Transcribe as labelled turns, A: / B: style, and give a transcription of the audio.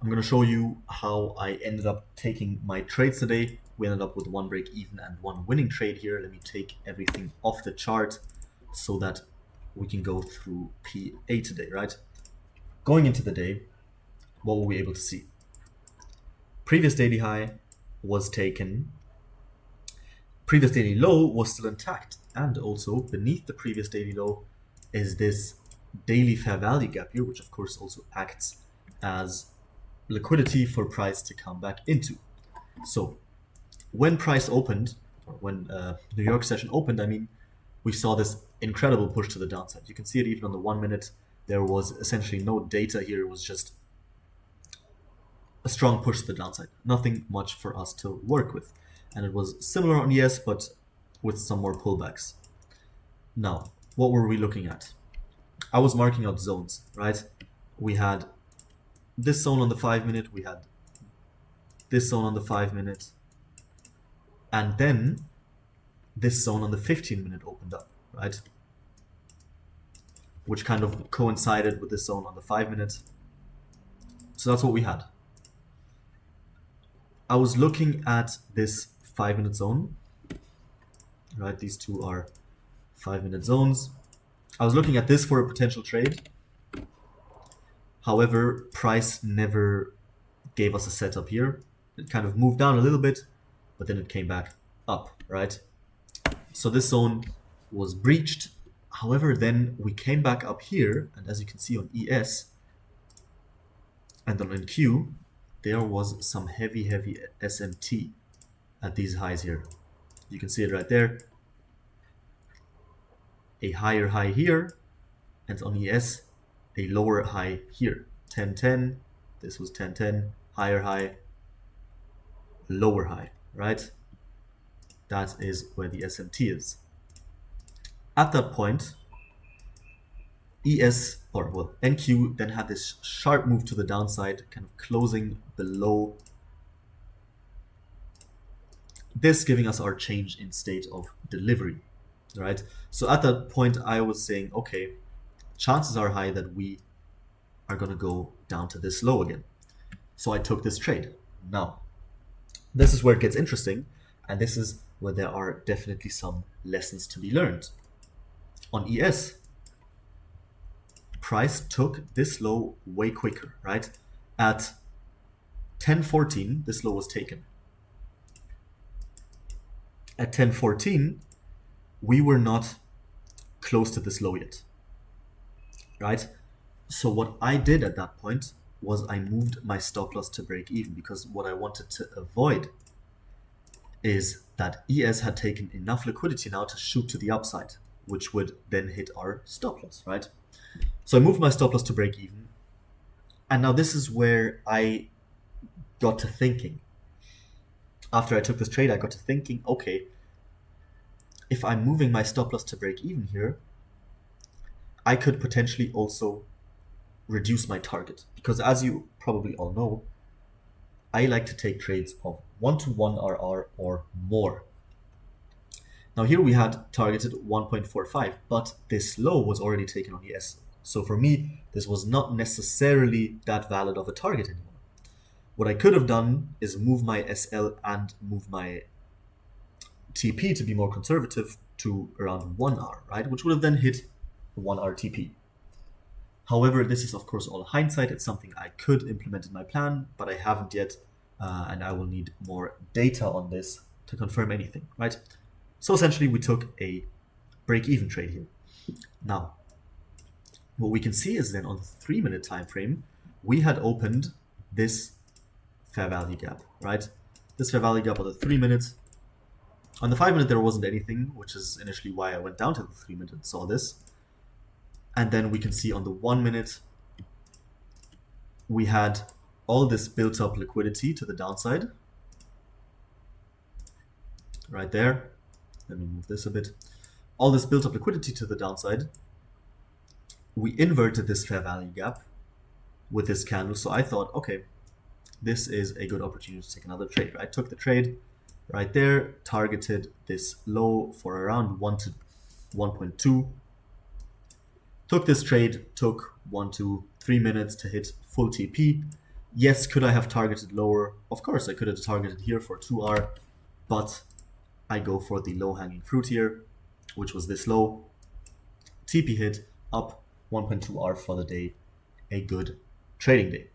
A: I'm going to show you how I ended up taking my trades today. We ended up with one break even and one winning trade here. Let me take everything off the chart so that we can go through PA today, right? Going into the day, what were we able to see? Previous daily high was taken. Previous daily low was still intact. And also beneath the previous daily low is this daily fair value gap here, which of course also acts as liquidity for price to come back into. So when price opened, or when New York session opened, I mean, we saw this incredible push to the downside. You can see it even on the 1 minute. There was essentially no data here. It was just a strong push to the downside. Nothing much for us to work with. And it was similar on ES, but with some more pullbacks. Now, what were we looking at? I was marking out zones, right? We had this zone on the 5 minute, we had this zone on the 5 minute, and then this zone on the 15 minute opened up, right? Which kind of coincided with this zone on the 5 minute. So that's what we had. I was looking at this 5 minute zone, right? These two are 5 minute zones. I was looking at this for a potential trade. However, price never gave us a setup here. It kind of moved down a little bit, but then it came back up, right? So this zone was breached. However, then we came back up here, and as you can see on ES and on NQ, there was some heavy SMT at these highs here. You can see it right there. A higher high here, and on ES, a lower high here. 1010, this was 1010, higher high, lower high, right? That is where the SMT is. At that point, NQ then had this sharp move to the downside, kind of closing below this, giving us our change in state of delivery, right? So at that point, I was saying, okay, chances are high that we are going to go down to this low again. So I took this trade. Now, this is where it gets interesting, and this is where there are definitely some lessons to be learned. On ES, price took this low way quicker, right? At 10:14, this low was taken. At 10:14, we were not close to this low yet, right? So what I did at that point was I moved my stop loss to break even, because what I wanted to avoid is that ES had taken enough liquidity now to shoot to the upside, which would then hit our stop loss, right? So I moved my stop loss to break even. And now this is where I got to thinking. After I took this trade, I got to thinking, okay, if I'm moving my stop loss to break even here, I could potentially also reduce my target. Because as you probably all know, I like to take trades of 1-to-1 RR or more. Now here we had targeted 1.45, but this low was already taken on ES. So for me, this was not necessarily that valid of a target anymore. What I could have done is move my SL and move my TP to be more conservative to around 1 hour, right? Which would have then hit 1 hour TP. However, this is of course all hindsight. It's something I could implement in my plan, but I haven't yet, and I will need more data on this to confirm anything, right? So essentially, we took a break-even trade here. Now, what we can see is then on the 3 minute time frame, we had opened this fair value gap, right? This fair value gap on the 3 minutes. On the 5 minute, there wasn't anything, which is initially why I went down to the 3 minute and saw this. And then we can see on the 1 minute, we had all this built up liquidity to the downside. Right there. Let me move this a bit. All this built up liquidity to the downside. We inverted this fair value gap with this candle. So I thought, okay, this is a good opportunity to take another trade. I took the trade right there, targeted this low for around 1 to 1.2. Took this trade, took 1 to 3 minutes to hit full TP. Yes, could I have targeted lower? Of course, I could have targeted here for 2R, but I go for the low-hanging fruit here, which was this low. TP hit up 1.2R for the day, a good trading day.